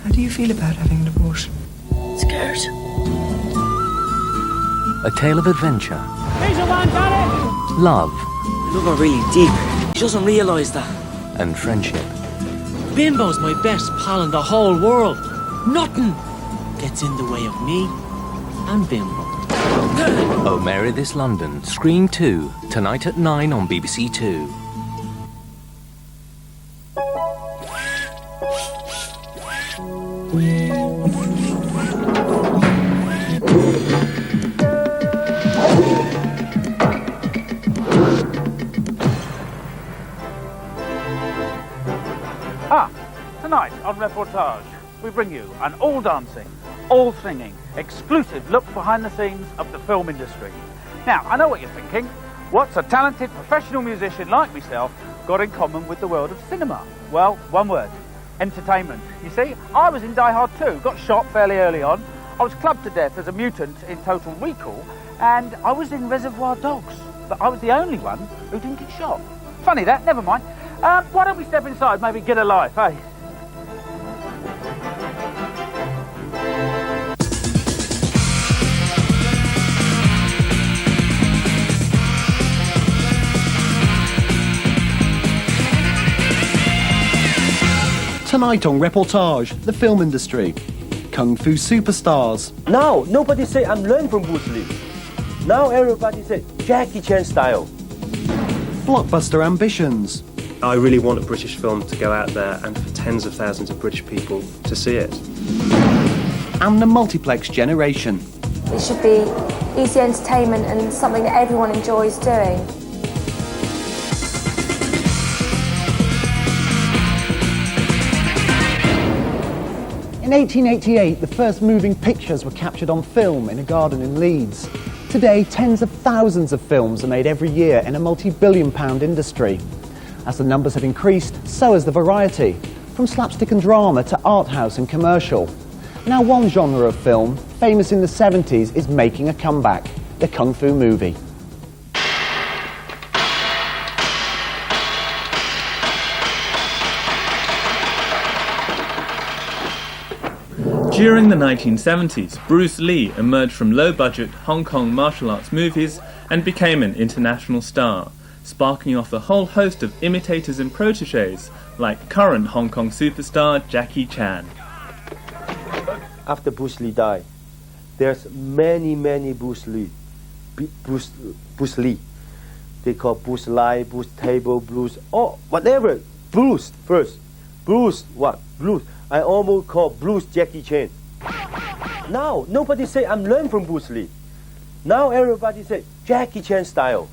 How do you feel about having an abortion? Scared. A tale of adventure, He's the one, got it! love, Looking really deep. He doesn't realise that. and friendship. Bimbo's my best pal in the whole world. Nothing gets in the way of me and Bimbo. Oh Mary This London, Scream 2, tonight at 9 on BBC Two. Tonight on Reportage, we bring you an all-dancing, all-singing, exclusive look behind the scenes of the film industry. Now, I know what you're thinking. What's a talented professional musician like myself got in common with the world of cinema? Well, one word: entertainment. You see, I was in Die Hard 2, got shot fairly early on. I was clubbed to death as a mutant in Total Recall, and I was in Reservoir Dogs, but I was the only one who didn't get shot. Funny that, never mind. Why don't we step inside, maybe get a life, eh? Tonight on Reportage, the film industry. Kung Fu superstars. Now, nobody say I'm learning from Bruce Lee. Now everybody say Jackie Chan style. Blockbuster ambitions. I really want a British film to go out there and for tens of thousands of British people to see it. And the multiplex generation. It should be easy entertainment and something that everyone enjoys doing. In 1888, the first moving pictures were captured on film in a garden in Leeds. Today, tens of thousands of films are made every year in a multi-billion-pound industry. As the numbers have increased, so has the variety, from slapstick and drama to art house and commercial. Now one genre of film, famous in the 70s, is making a comeback: the Kung Fu movie. During the 1970s, Bruce Lee emerged from low-budget Hong Kong martial arts movies and became an international star, sparking off a whole host of imitators and protégés like current Hong Kong superstar Jackie Chan. After Bruce Lee died, there's many Bruce Lee. Bruce Lee. They call Bruce Lee, Bruce Table, Bruce, oh, whatever. Bruce first. Bruce what? Bruce. I almost call Bruce Jackie Chan. Now, nobody say I'm learning from Bruce Lee. Now everybody say Jackie Chan style.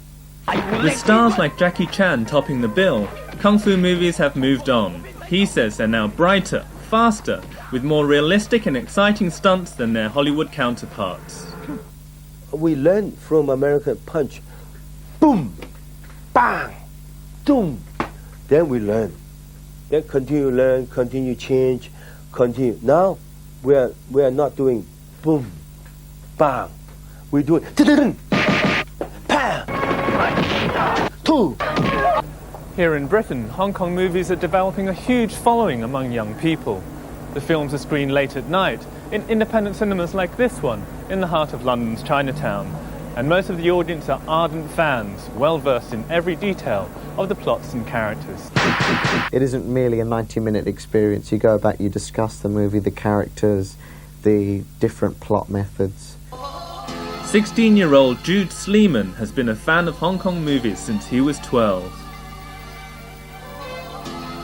With stars like Jackie Chan topping the bill, Kung Fu movies have moved on. He says they're now brighter, faster, with more realistic and exciting stunts than their Hollywood counterparts. We learn from American punch. Boom! Bang! Boom! Then we learn. Then continue learn, continue change, continue. Now we are not doing boom, bang. We do it. Bang! Two. Here in Britain, Hong Kong movies are developing a huge following among young people. The films are screened late at night in independent cinemas like this one, in the heart of London's Chinatown. And most of the audience are ardent fans, well versed in every detail of the plots and characters. It isn't merely a 90-minute experience. You go about, you discuss the movie, the characters, the different plot methods. 16-year-old Jude Sleeman has been a fan of Hong Kong movies since he was 12.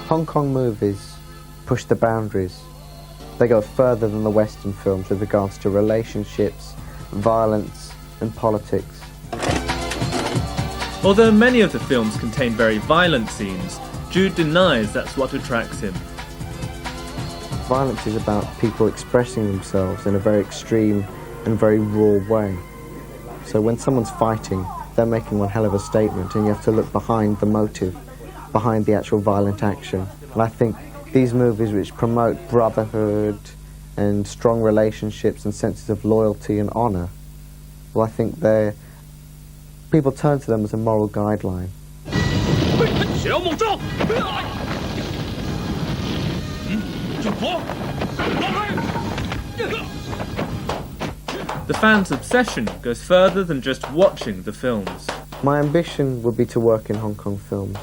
Hong Kong movies push the boundaries. They go further than the Western films with regards to relationships, violence, and politics. Although many of the films contain very violent scenes, Jude denies that's what attracts him. Violence is about people expressing themselves in a very extreme and very raw way. So when someone's fighting, they're making one hell of a statement, and you have to look behind the motive, behind the actual violent action. And I think these movies which promote brotherhood and strong relationships and senses of loyalty and honour, well, I think people turn to them as a moral guideline. The fans' obsession goes further than just watching the films. My ambition would be to work in Hong Kong films,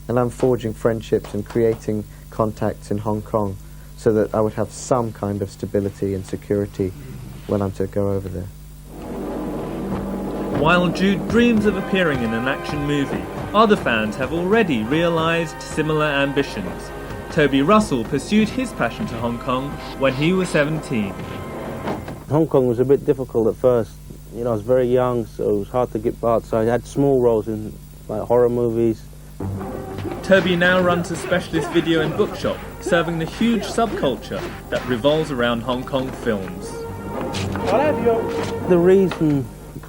and I'm forging friendships and creating contacts in Hong Kong so that I would have some kind of stability and security when I'm to go over there. While Jude dreams of appearing in an action movie, other fans have already realised similar ambitions. Toby Russell pursued his passion to Hong Kong when he was 17. Hong Kong was a bit difficult at first. You know, I was very young, so it was hard to get part, so I had small roles in like horror movies. Toby now runs a specialist video and bookshop, serving the huge subculture that revolves around Hong Kong films. The reason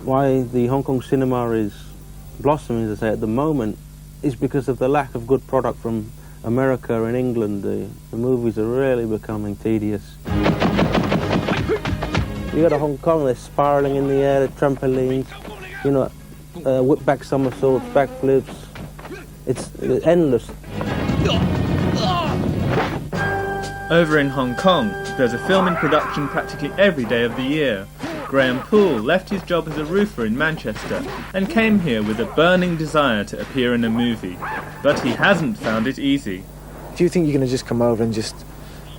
why the Hong Kong cinema is blossoming, as I say, at the moment, is because of the lack of good product from America and England. The movies are really becoming tedious. You go to Hong Kong, they're spiralling in the air, the trampolines, you know, whip-back somersaults, backflips. It's endless. Over in Hong Kong, there's a film in production practically every day of the year. Graham Poole left his job as a roofer in Manchester and came here with a burning desire to appear in a movie. But he hasn't found it easy. Do you think you're going to just come over and just,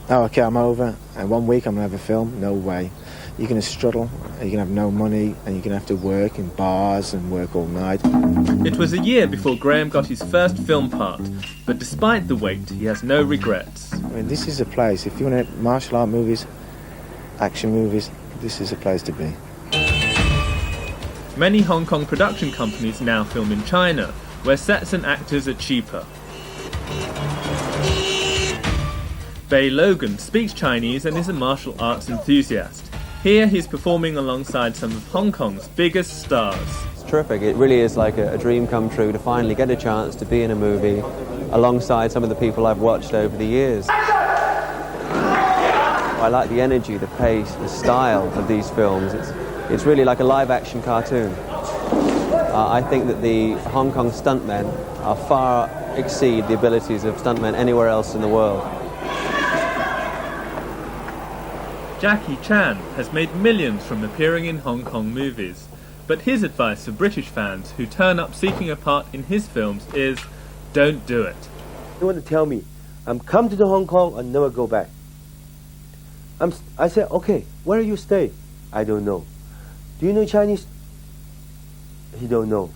oh, okay, I'm over, and 1 week I'm going to have a film? No way. You're going to struggle, and you're going to have no money, and you're going to have to work in bars and work all night. It was a year before Graham got his first film part, but despite the wait, he has no regrets. I mean, this is a place, if you want to martial art movies, action movies, this is a place to be. Many Hong Kong production companies now film in China, where sets and actors are cheaper. Bei Logan speaks Chinese and is a martial arts enthusiast. Here he's performing alongside some of Hong Kong's biggest stars. It's terrific. It really is like a dream come true to finally get a chance to be in a movie alongside some of the people I've watched over the years. I like the energy, the pace, the style of these films. It's really like a live-action cartoon. I think that the Hong Kong stuntmen far exceed the abilities of stuntmen anywhere else in the world. Jackie Chan has made millions from appearing in Hong Kong movies, but his advice for British fans who turn up seeking a part in his films is, don't do it. They want to tell me, I'm come to the Hong Kong and never go back. I said, okay, where do you stay? I don't know. Do you know Chinese? He don't know.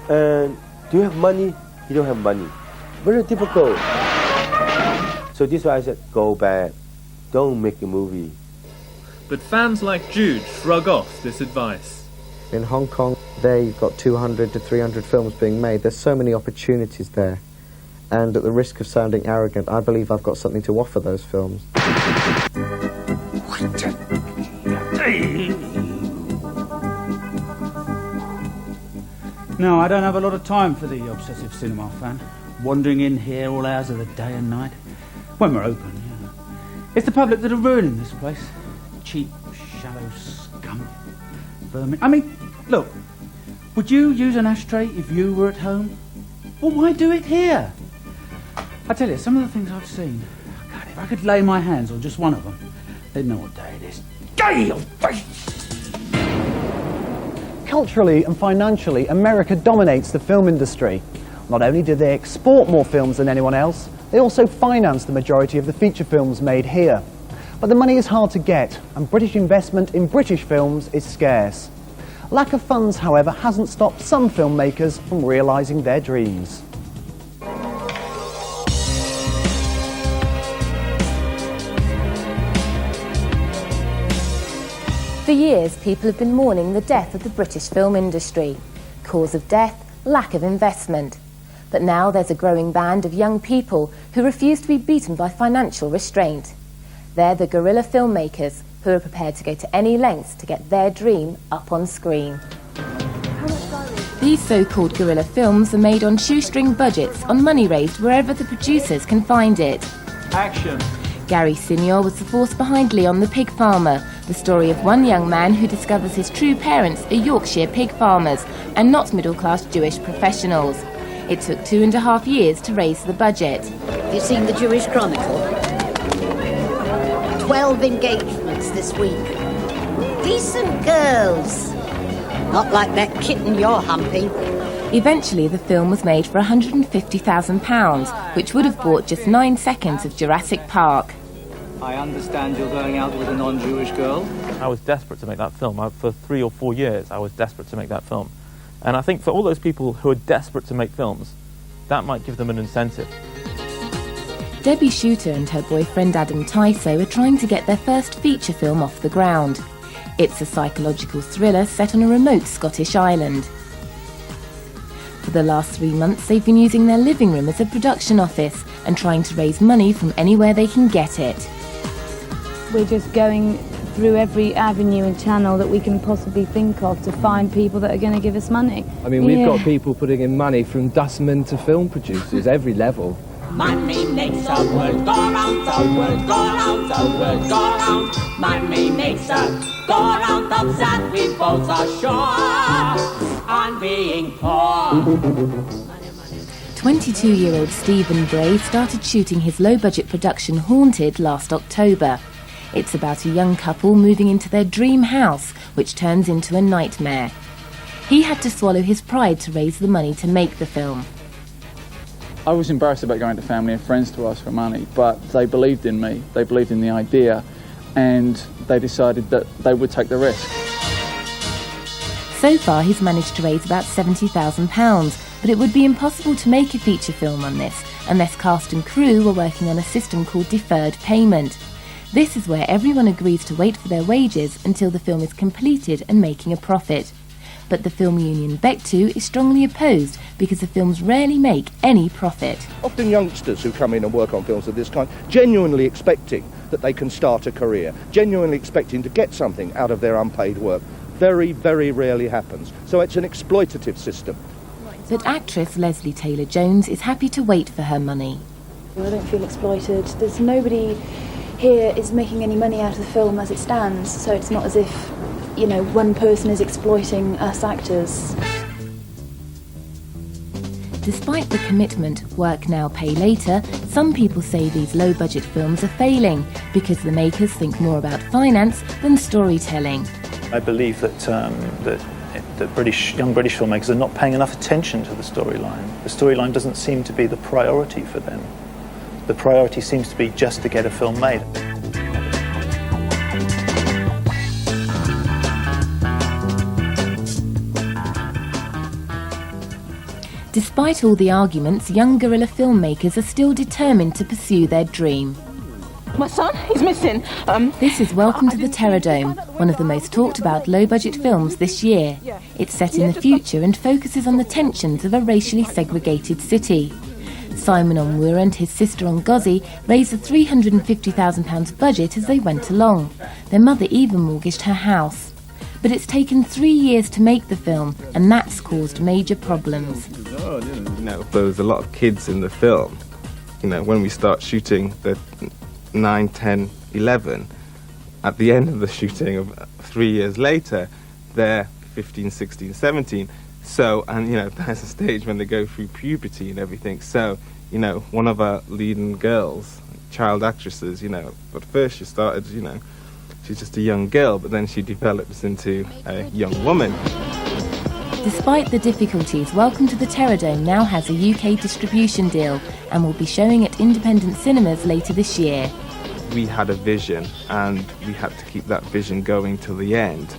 And do you have money? He don't have money. Very difficult. So this is why I said, go back. Don't make a movie. But fans like Jude shrug off this advice. In Hong Kong, there you've got 200 to 300 films being made. There's so many opportunities there. And at the risk of sounding arrogant, I believe I've got something to offer those films. No, I don't have a lot of time for the obsessive cinema fan. Wandering in here all hours of the day and night. When we're open, you know. It's the public that are ruining this place. Cheap, shallow scum. Vermin. I mean, look, would you use an ashtray if you were at home? Well, why do it here? I tell you, some of the things I've seen, God, if I could lay my hands on just one of them, they'd know what day it is. Day of face! Culturally and financially, America dominates the film industry. Not only do they export more films than anyone else, they also finance the majority of the feature films made here. But the money is hard to get, and British investment in British films is scarce. Lack of funds, however, hasn't stopped some filmmakers from realising their dreams. For years, people have been mourning the death of the British film industry. Cause of death, lack of investment. But now there's a growing band of young people who refuse to be beaten by financial restraint. They're the guerrilla filmmakers who are prepared to go to any lengths to get their dream up on screen. These so-called guerrilla films are made on shoestring budgets on money raised wherever the producers can find it. Action! Gary Senior was the force behind Leon the Pig Farmer, the story of one young man who discovers his true parents are Yorkshire pig farmers and not middle-class Jewish professionals. It took 2.5 years to raise the budget. Have you seen the Jewish Chronicle? 12 engagements this week. decent girls. Not like that kitten you're humping. Eventually, the film was made for £150,000, which would have bought just 9 seconds of Jurassic Park. I understand you're going out with a non-Jewish girl. I was desperate to make that film. For 3 or 4 years, I was desperate to make that film. And I think for all those people who are desperate to make films, that might give them an incentive. Debbie Shooter and her boyfriend Adam Tyso are trying to get their first feature film off the ground. It's a psychological thriller set on a remote Scottish island. For the last 3 months, they've been using their living room as a production office and trying to raise money from anywhere they can get it. We're just going through every avenue and channel that we can possibly think of to find people that are going to give us money. I mean, we've got people putting in money from dustmen to film producers, every level. Money makes the world go round, the world go round, the world go round. Money makes the go round, upset we both are sure on being poor. 22-year-old Stephen Bray started shooting his low-budget production Haunted last October. It's about a young couple moving into their dream house, which turns into a nightmare. He had to swallow his pride to raise the money to make the film. I was embarrassed about going to family and friends to ask for money, but they believed in me, they believed in the idea, and they decided that they would take the risk. So far, he's managed to raise about £70,000, but it would be impossible to make a feature film on this unless cast and crew were working on a system called deferred payment. This is where everyone agrees to wait for their wages until the film is completed and making a profit. But the film union Bectu is strongly opposed because the films rarely make any profit. Often youngsters who come in and work on films of this kind, genuinely expecting that they can start a career, genuinely expecting to get something out of their unpaid work, very, very rarely happens. So it's an exploitative system. But actress Leslie Taylor-Jones is happy to wait for her money. I don't feel exploited. There's nobody here is making any money out of the film as it stands, so it's not as if, you know, one person is exploiting us actors. Despite the commitment, work now, pay later, some people say these low-budget films are failing because the makers think more about finance than storytelling. I believe that young British filmmakers are not paying enough attention to the storyline. The storyline doesn't seem to be the priority for them. The priority seems to be just to get a film made. Despite all the arguments, young guerrilla filmmakers are still determined to pursue their dream. My son, he's missing. This is Welcome to the Terror Dome, one of the most talked about low-budget films this year. It's set in the future and focuses on the tensions of a racially segregated city. Simon Onwurah and his sister Ngozi raised a £350,000 budget as they went along. Their mother even mortgaged her house. But it's taken 3 years to make the film, and that's caused major problems. You know, there was a lot of kids in the film. You know, when we start shooting, they're 9, 10, 11. At the end of the shooting, of 3 years later, they're 15, 16, 17. So, and you know, there's a stage when they go through puberty and everything. So, you know, one of our leading girls, child actresses, you know, at first she started, you know, she's just a young girl, but then she develops into a young woman. Despite the difficulties, Welcome to the Terror Dome now has a UK distribution deal and will be showing at independent cinemas later this year. We had a vision and we had to keep that vision going till the end,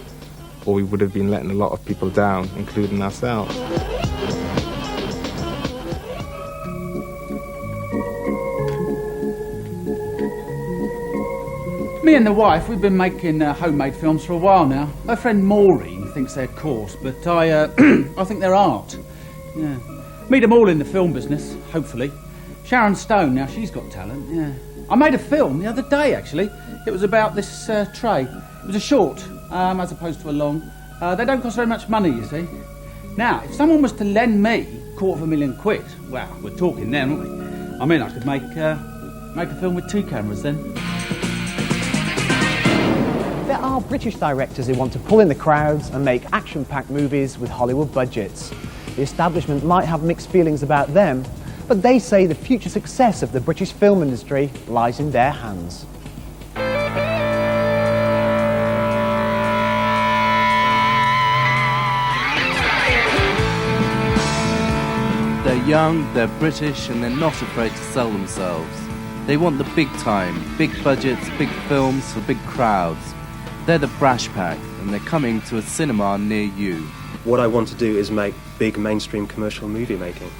or we would have been letting a lot of people down, including ourselves. Me and the wife, we've been making homemade films for a while now. My friend Maureen thinks they're coarse, but I think they're art. Yeah. Meet them all in the film business, hopefully. Sharon Stone, now she's got talent, yeah. I made a film the other day, actually. It was about this tray. It was a short, as opposed to a long. They don't cost very much money, you see. Now, if someone was to lend me £250,000, well, we're talking then, aren't we? I mean, I could make a film with 2 cameras then. There are British directors who want to pull in the crowds and make action-packed movies with Hollywood budgets. The establishment might have mixed feelings about them, but they say the future success of the British film industry lies in their hands. They're young, they're British, and they're not afraid to sell themselves. They want the big time, big budgets, big films for big crowds. They're the Brash Pack, and they're coming to a cinema near you. What I want to do is make big mainstream commercial movie making,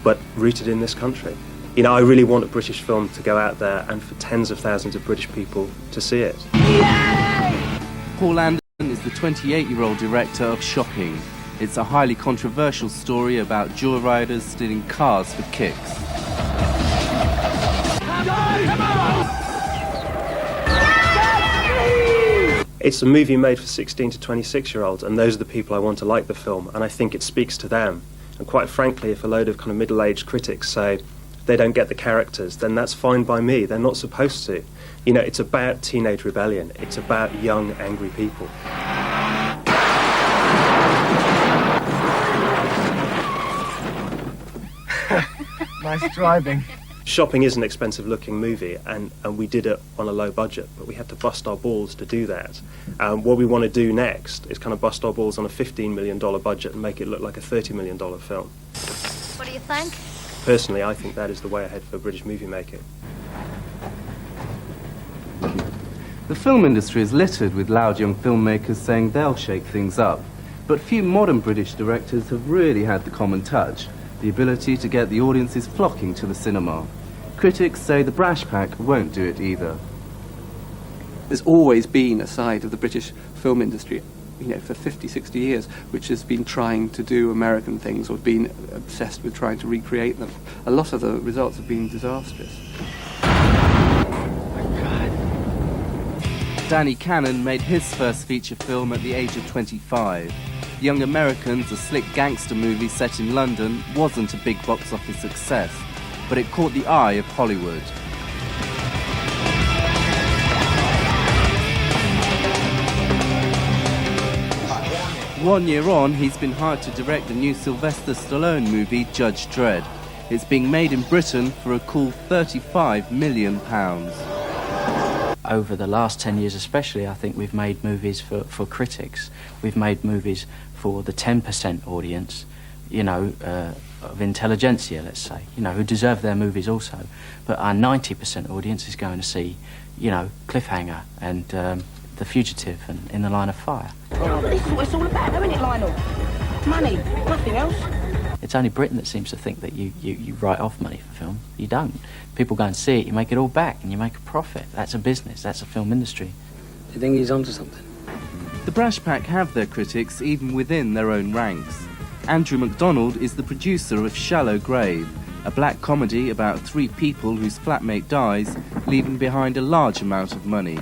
but rooted in this country. You know, I really want a British film to go out there and for tens of thousands of British people to see it. Paul Anderson is the 28-year-old director of Shopping. It's a highly controversial story about joyriders stealing cars for kicks. It's a movie made for 16 to 26-year-olds, and those are the people I want to like the film, and I think it speaks to them. And quite frankly, if a load of kind of middle-aged critics say they don't get the characters, then that's fine by me. They're not supposed to. You know, it's about teenage rebellion. It's about young, angry people. Nice driving. Shopping is an expensive-looking movie, and we did it on a low budget, but we had to bust our balls to do that. What we want to do next is kind of bust our balls on a $15 million budget and make it look like a $30 million film. What do you think? Personally, I think that is the way ahead for British movie making. The film industry is littered with loud young filmmakers saying they'll shake things up. But few modern British directors have really had the common touch, the ability to get the audiences flocking to the cinema. Critics say the Brash Pack won't do it either. There's always been a side of the British film industry, you know, for 50, 60 years, which has been trying to do American things or been obsessed with trying to recreate them. A lot of the results have been disastrous. Danny Cannon made his first feature film at the age of 25. Young Americans, a slick gangster movie set in London, wasn't a big box office success, but it caught the eye of Hollywood. One year on, he's been hired to direct the new Sylvester Stallone movie, Judge Dredd. It's being made in Britain for a cool £35 million. Over the last 10 years especially, I think we've made movies for critics. We've made movies for the 10% audience, you know, of intelligentsia, let's say, you know, who deserve their movies also. But our 90% audience is going to see, you know, Cliffhanger and The Fugitive and In the Line of Fire. This is what it's all about, though, isn't it, Lionel? Money, nothing else. It's only Britain that seems to think that you write off money for film. You don't. People go and see it, you make it all back, and you make a profit. That's a business, that's a film industry. Do you think he's onto something? The Brash Pack have their critics even within their own ranks. Andrew MacDonald is the producer of Shallow Grave, a black comedy about three people whose flatmate dies, leaving behind a large amount of money.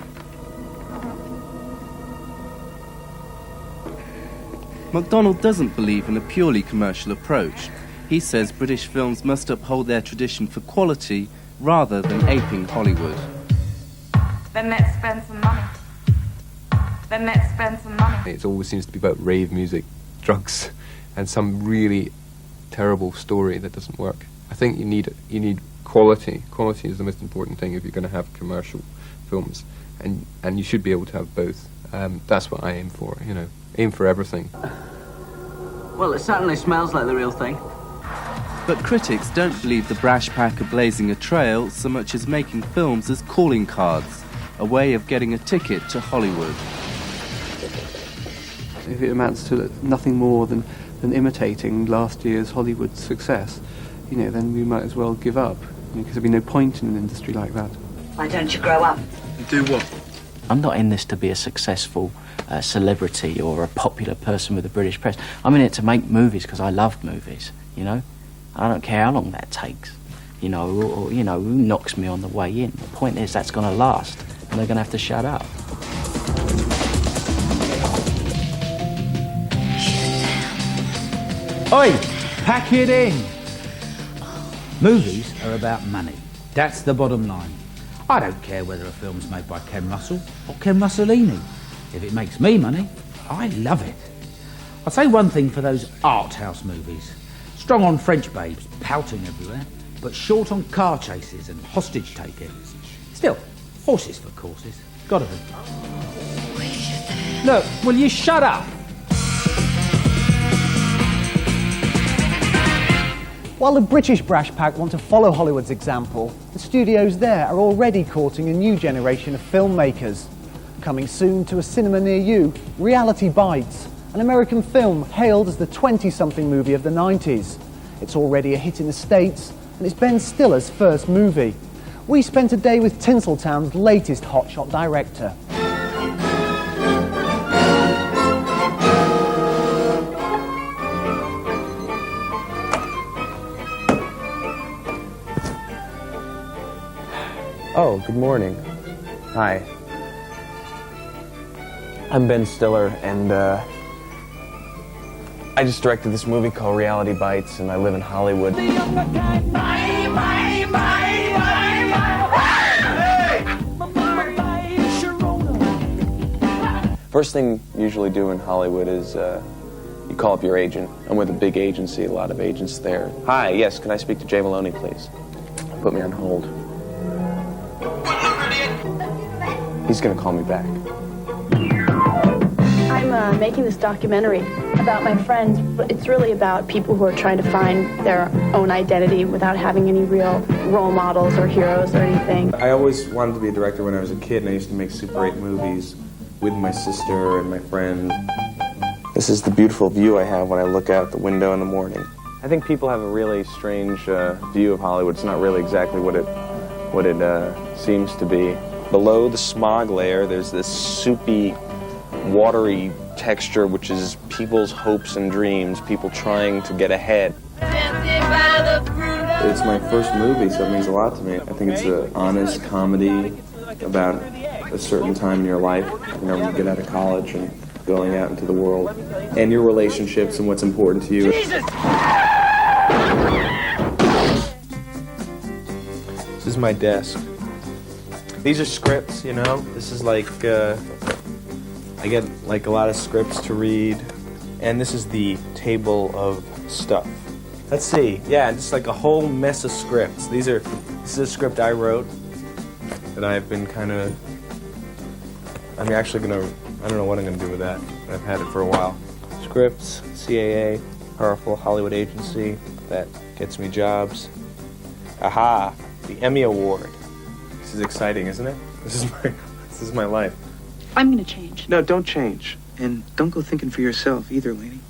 MacDonald doesn't believe in a purely commercial approach. He says British films must uphold their tradition for quality rather than aping Hollywood. Then let's spend some money. Then let's spend some money. It always seems to be about rave music, drugs, and some really terrible story that doesn't work. I think you need quality. Quality is the most important thing if you're going to have commercial films, and you should be able to have both. That's what I aim for, you know. Aim for everything. Well, it certainly smells like the real thing. But critics don't believe the Brash Pack are blazing a trail so much as making films as calling cards, a way of getting a ticket to Hollywood. If it amounts to nothing more than imitating last year's Hollywood success, you know, then we might as well give up, because there'd be no point in an industry like that. Why don't you grow up? Do what? I'm not in this to be a successful celebrity or a popular person with the British press. I'm in it to make movies because I love movies, you know? I don't care how long that takes, you know, or you know, who knocks me on the way in. The point is that's going to last, and they're going to have to shut up. Oi, pack it in. Movies are about money. That's the bottom line. I don't care whether a film's made by Ken Russell or Ken Russellini. If it makes me money, I love it. I'll say one thing for those art house movies. Strong on French babes, pouting everywhere, but short on car chases and hostage taking. Still, horses for courses. Gotta be. Look, will you shut up? While the British brash pack want to follow Hollywood's example, the studios there are already courting a new generation of filmmakers. Coming soon to a cinema near you, Reality Bites, an American film hailed as the 20-something movie of the 90s. It's already a hit in the States, and it's Ben Stiller's first movie. We spent a day with Tinseltown's latest hotshot director. Oh, good morning. Hi. I'm Ben Stiller, and I just directed this movie called Reality Bites, and I live in Hollywood. First thing you usually do in Hollywood is you call up your agent. I'm with a big agency, a lot of agents there. Hi, yes, can I speak to Jay Maloney, please? Put me on hold. He's gonna call me back. I'm making this documentary about my friends, but it's really about people who are trying to find their own identity without having any real role models or heroes or anything. I always wanted to be a director when I was a kid, and I used to make Super 8 movies with my sister and my friend. This is the beautiful view I have when I look out the window in the morning. I think people have a really strange view of Hollywood. It's not really exactly what it seems to be. Below the smog layer, there's this soupy, watery texture, which is people's hopes and dreams, people trying to get ahead. It's my first movie, so it means a lot to me. I think it's an honest comedy about a certain time in your life, you know, when you get out of college and going out into the world, and your relationships and what's important to you. Jesus! This is my desk. These are scripts, you know. This is like, I get like a lot of scripts to read. And this is the table of stuff. Let's see, yeah, just like a whole mess of scripts. This is a script I wrote that I've been I'm actually I don't know what I'm gonna do with that. I've had it for a while. Scripts, CAA, powerful Hollywood agency that gets me jobs. Aha, the Emmy Award. This is exciting, isn't it? This is my life. I'm gonna change. No, don't change. And don't go thinking for yourself either, lady.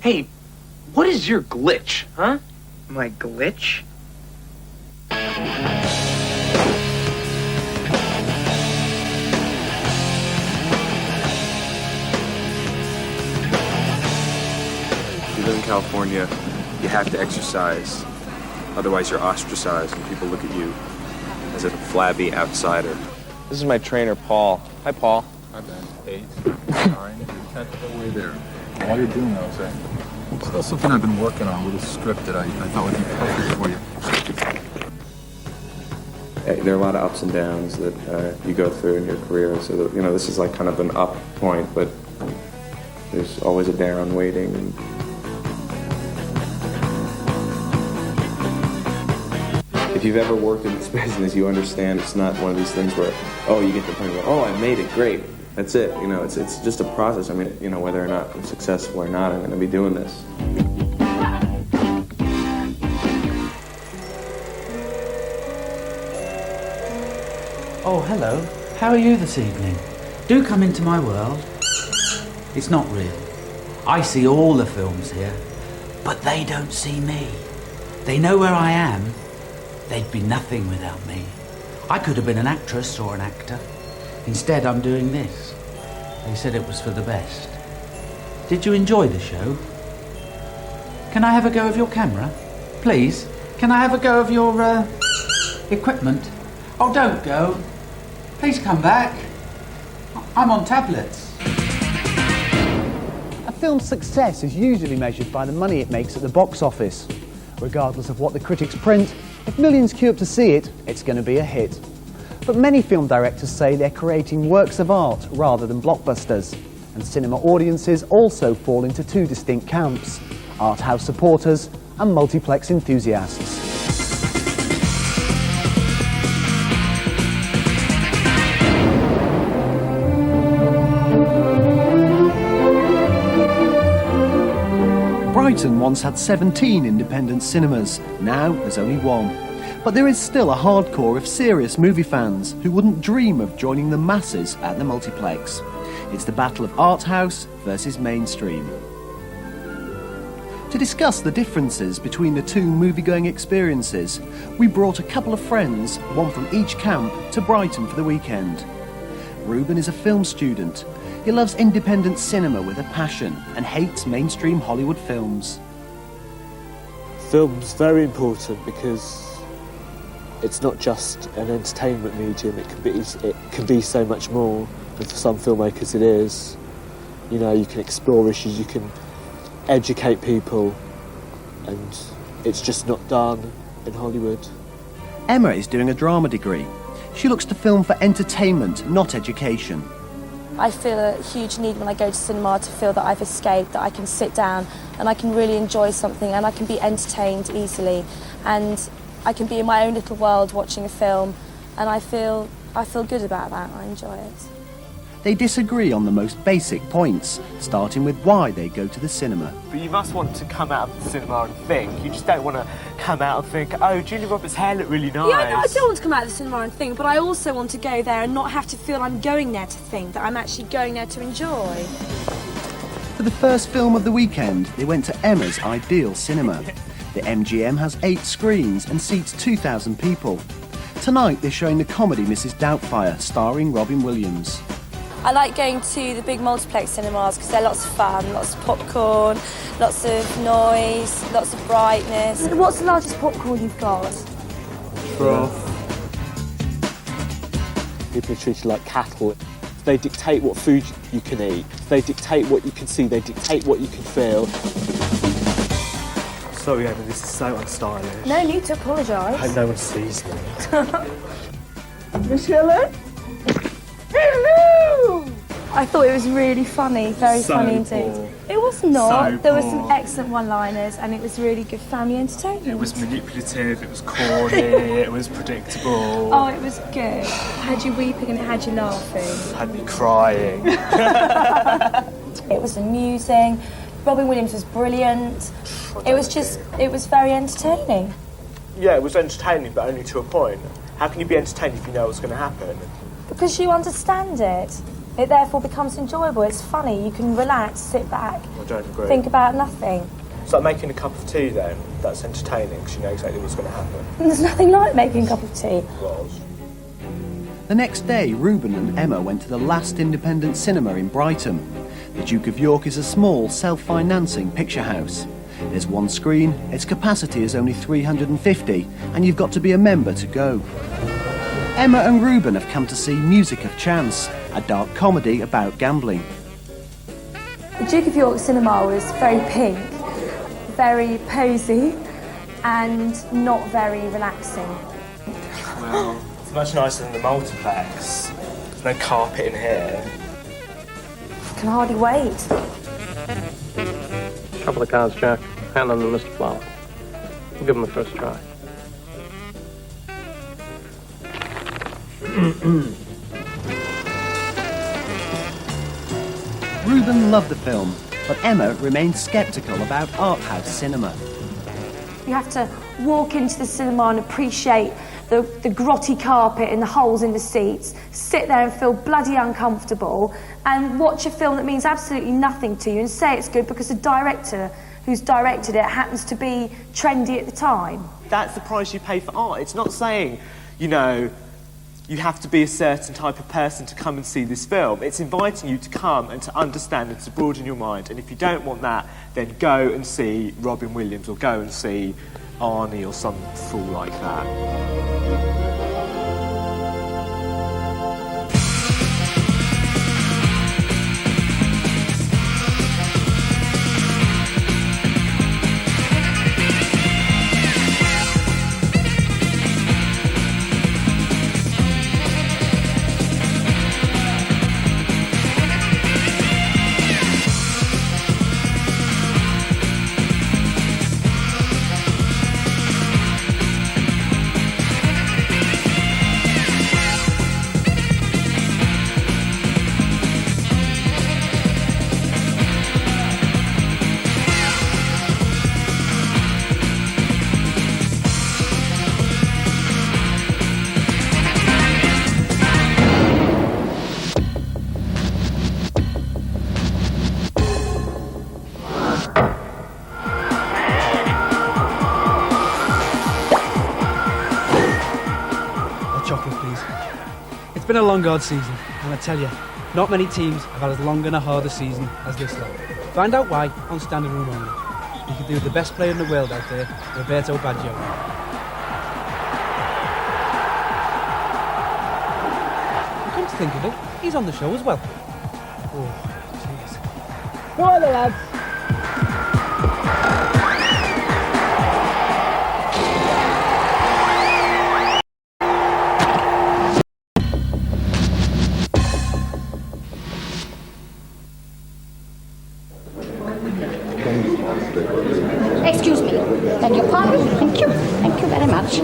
Hey, what is your glitch, huh? My glitch? If you live in California, you have to exercise. Otherwise, you're ostracized and people look at you as a flabby outsider. This is my trainer, Paul. Hi, Paul. Hi, Ben. 8, 9, 10th of the way there. While you're doing those, it's still something I've been working on with a script that I thought would be perfect for you. There are a lot of ups and downs that you go through in your career, so that, you know, this is like kind of an up point, but there's always a down waiting. If you've ever worked in this business, you understand it's not one of these things where, oh, you get to the point where, oh, I made it, great. That's it, you know, it's just a process. I mean, you know, whether or not I'm successful or not, I'm going to be doing this. Oh, hello. How are you this evening? Do come into my world. It's not real. I see all the films here, but they don't see me. They know where I am. They'd be nothing without me. I could have been an actress or an actor. Instead, I'm doing this. They said it was for the best. Did you enjoy the show? Can I have a go of your camera? Please? Can I have a go of your, equipment? Oh, don't go. Please come back. I'm on tablets. A film's success is usually measured by the money it makes at the box office. Regardless of what the critics print, if millions queue up to see it, it's going to be a hit. But many film directors say they're creating works of art rather than blockbusters. And cinema audiences also fall into two distinct camps: art house supporters and multiplex enthusiasts. Brighton once had 17 independent cinemas. Now there's only one. But there is still a hardcore of serious movie fans who wouldn't dream of joining the masses at the multiplex. It's the battle of art house versus mainstream. To discuss the differences between the two movie-going experiences, we brought a couple of friends, one from each camp, to Brighton for the weekend. Ruben is a film student. He loves independent cinema with a passion and hates mainstream Hollywood films. Film's very important because it's not just an entertainment medium, it can be so much more, and for some filmmakers it is. You know, you can explore issues, you can educate people, and it's just not done in Hollywood. Emma is doing a drama degree. She looks to film for entertainment, not education. I feel a huge need when I go to cinema to feel that I've escaped, that I can sit down and I can really enjoy something and I can be entertained easily, and I can be in my own little world watching a film, and I feel good about that. I enjoy it. They disagree on the most basic points, starting with why they go to the cinema. But you must want to come out of the cinema and think. You just don't want to come out and think, oh, Julia Roberts' hair looked really nice. Yeah, no, I don't want to come out of the cinema and think, but I also want to go there and not have to feel I'm going there to think, that I'm actually going there to enjoy. For the first film of the weekend, they went to Emma's Ideal Cinema. The MGM has 8 screens and seats 2,000 people. Tonight they're showing the comedy Mrs. Doubtfire, starring Robin Williams. I like going to the big multiplex cinemas because they're lots of fun, lots of popcorn, lots of noise, lots of brightness. What's the largest popcorn you've got? People are treated like cattle. They dictate what food you can eat. They dictate what you can see. They dictate what you can feel. Sorry, Emma, this is so unstylish. No need to apologise. I hope no one sees me. Miss Helen? Hello! I thought it was really funny, very funny indeed. It was not. There were some excellent one-liners and it was really good family entertainment. It was manipulative, it was corny, it was predictable. Oh, it was good. It had you weeping and it had you laughing. It had me crying. It was amusing. Robin Williams was brilliant. It was very entertaining. Yeah, it was entertaining, but only to a point. How can you be entertained if you know what's going to happen? Because you understand it. It therefore becomes enjoyable. It's funny. You can relax, sit back, I don't agree. think about nothing. It's like making a cup of tea then. That's entertaining because you know exactly what's going to happen. And there's nothing like making a cup of tea. The next day, Ruben and Emma went to the last independent cinema in Brighton. The Duke of York is a small, self-financing picture house. There's one screen, its capacity is only 350, and you've got to be a member to go. Emma and Ruben have come to see Music of Chance, a dark comedy about gambling. The Duke of York cinema was very pink, very posy, and not very relaxing. Well, it's much nicer than the multiplex. There's no carpet in here. I can hardly wait. Couple of cards, Jack. Hand them to Mr. Flower. We'll give him a first try. Ruben loved the film, but Emma remained sceptical about art house cinema. You have to walk into the cinema and appreciate the grotty carpet and the holes in the seats, sit there and feel bloody uncomfortable, and watch a film that means absolutely nothing to you and say it's good because the director who's directed it happens to be trendy at the time. That's the price you pay for art. It's not saying, you know, you have to be a certain type of person to come and see this film. It's inviting you to come and to understand and to broaden your mind. And if you don't want that, then go and see Robin Williams or go and see Arnie or some fool like that. chocolate, please. It's been a long hard season, and I tell you, not many teams have had as long and a harder season as this lot. Find out why on standing room only. You can do with the best player in the world out there, Roberto Baggio. Come to think of it, he's on the show as well. Oh, jeez. Go on, lads. Excuse me. Beg your pardon. Thank you. Thank you very much.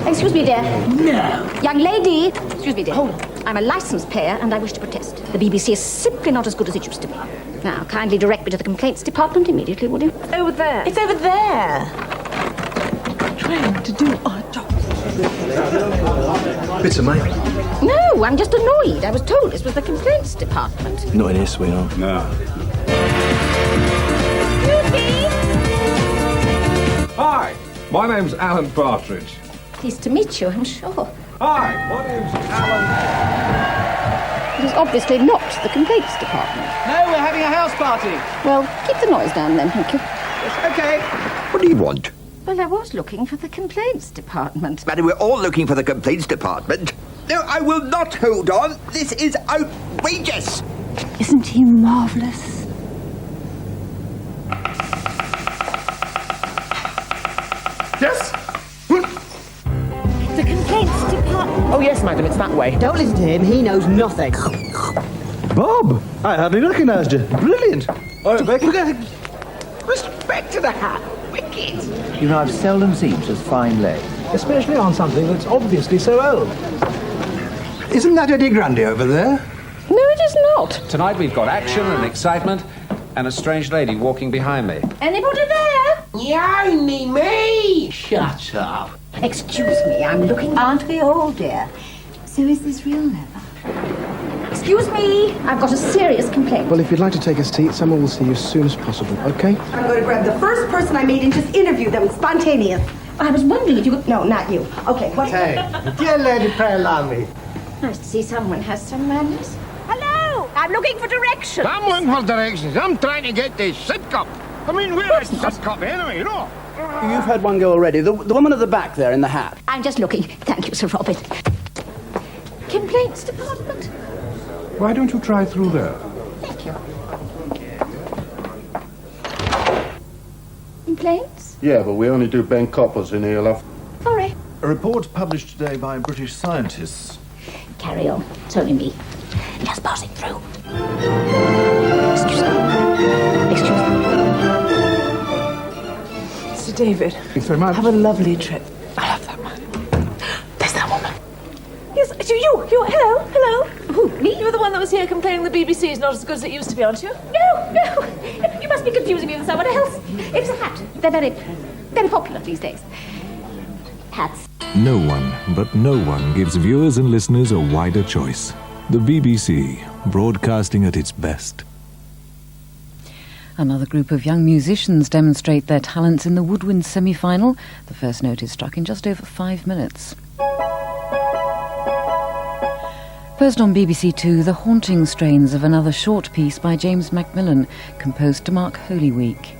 Excuse me, dear. No. Young lady. Excuse me, dear. Hold on. I'm a licensed player and I wish to protest. The BBC is simply not as good as it used to be. Now, kindly direct me to the complaints department immediately, will you? Over there. It's over there. Trying to do our job. Bitter, mate. No, I'm just annoyed. I was told this was the complaints department. Not in here, sweetheart. No. Hi, my name's Alan Partridge. Pleased to meet you, I'm sure. Hi, my name's Alan. It is obviously not the complaints department. No, we're having a house party. Well, keep the noise down then, thank you. Yes, okay. What do you want? Well, I was looking for the complaints department. Madam, we're all looking for the complaints department. No, I will not hold on. This is outrageous. Isn't he marvellous? Yes? The complaints department. Oh, yes, madam, it's that way. Don't listen to him, he knows nothing. Bob, I hardly recognised you. Brilliant. Oh, Rebecca. Respect to the hat. Wicked. You know, I've seldom seen such fine legs. Especially on something that's obviously so old. Isn't that Eddie Grundy over there? No, it is not. Tonight we've got action and excitement and a strange lady walking behind me. Anybody there? Only me! Shut up. Excuse me, I'm looking... Aren't we all, dear? So is this real leather? Excuse me, I've got a serious complaint. Well, if you'd like to take a seat, someone will see you as soon as possible, okay? I'm going to grab the first person I meet and just interview them. Spontaneous. I was wondering if you could... No, not you. Okay, what... Hey, dear lady, pray allow me. Nice to see someone has some manners. Hello, I'm looking for directions. I'm looking for directions. I'm trying to get to Sidcup. I mean, where is Sidcup anyway, you know? You've heard one go already. The woman at the back there in the hat. I'm just looking. Thank you, Sir Robert. Complaints department? Why don't you try through there? Thank you. Complaints? Yeah, but we only do Ben Coppers in here, love. Sorry. A report published today by British scientists. Carry on. It's only me. Just passing through. Excuse me. Excuse me. Mr. David. Thanks very much. Have a lovely trip. I love that man. There's that woman. Yes, it's you. Hello. Who, me? You're the one that was here complaining the BBC is not as good as it used to be, aren't you? No. You must be confusing me with someone else. It's a hat. They're very popular these days. Hats. No one gives viewers and listeners a wider choice. The BBC, broadcasting at its best. Another group of young musicians demonstrate their talents in the Woodwind semi-final. The first note is struck in just over 5 minutes. First on BBC Two, the haunting strains of another short piece by James Macmillan, composed to mark Holy Week.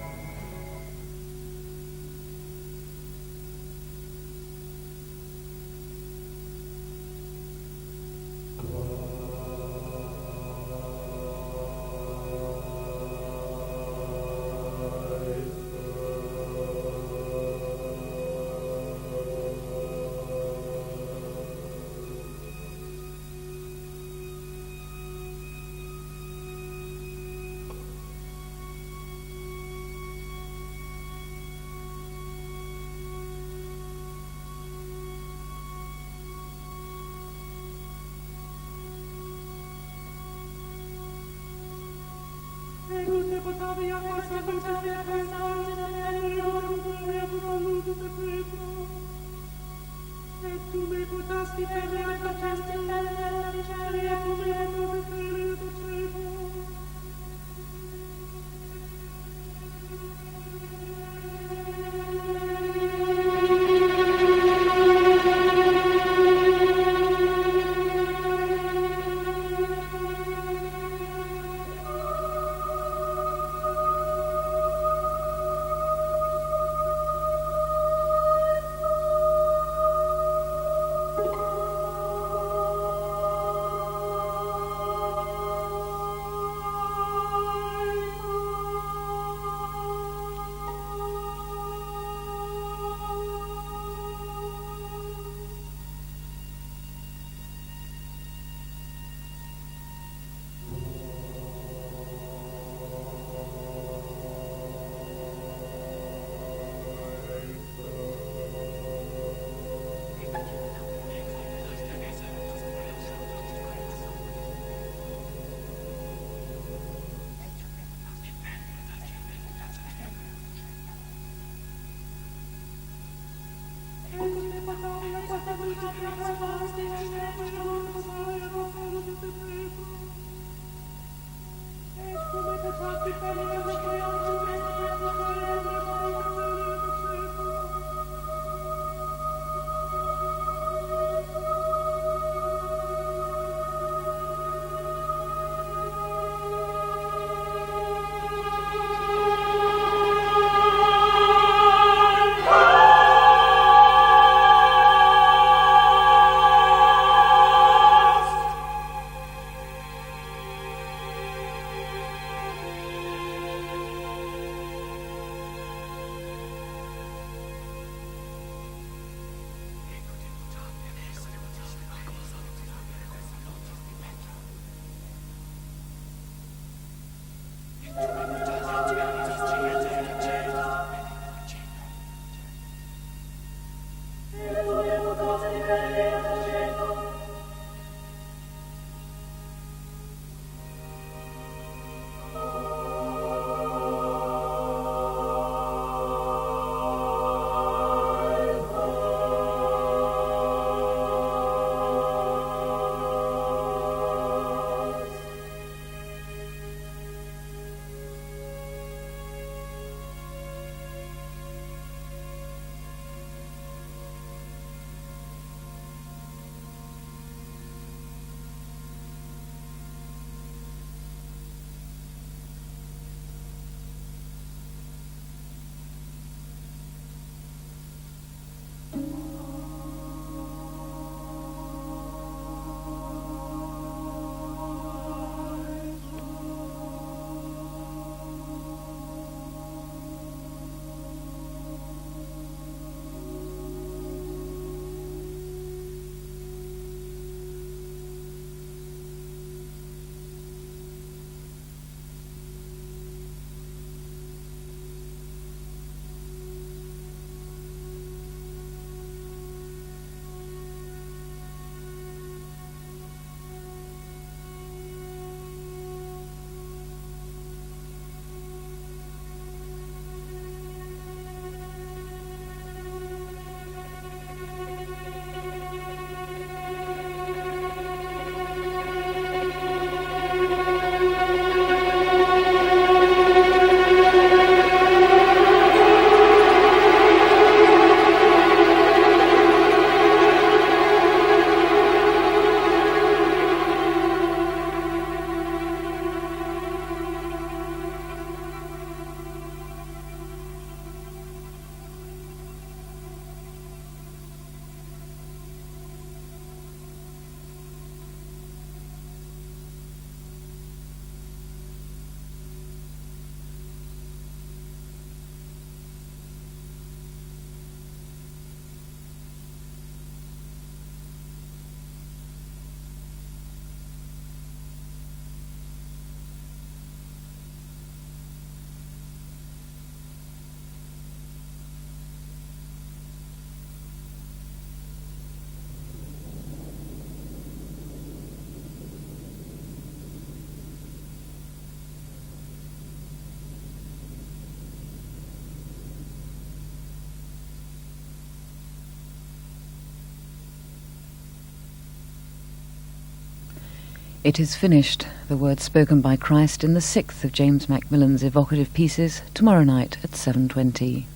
It is finished, the words spoken by Christ in the sixth of James Macmillan's evocative pieces, tomorrow night at 7:20.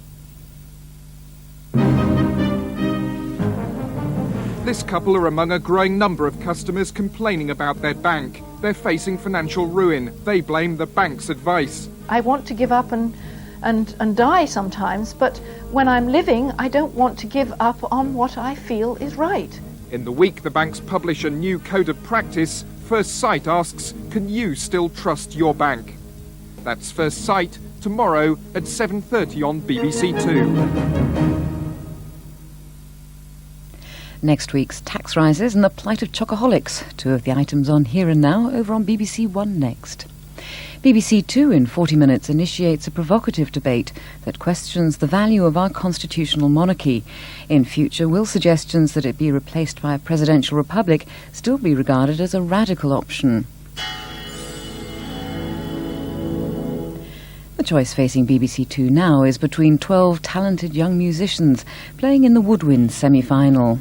This couple are among a growing number of customers complaining about their bank. They're facing financial ruin. They blame the bank's advice. I want to give up and die sometimes, but when I'm living, I don't want to give up on what I feel is right. In the week the banks publish a new code of practice, First Sight asks, can you still trust your bank? That's First Sight, tomorrow at 7:30 on BBC Two. Next week's tax rises and the plight of chocoholics, two of the items on Here and Now over on BBC One next. BBC Two in 40 minutes initiates a provocative debate that questions the value of our constitutional monarchy. In future, will suggestions that it be replaced by a presidential republic still be regarded as a radical option? The choice facing BBC Two now is between 12 talented young musicians playing in the Woodwind semi-final.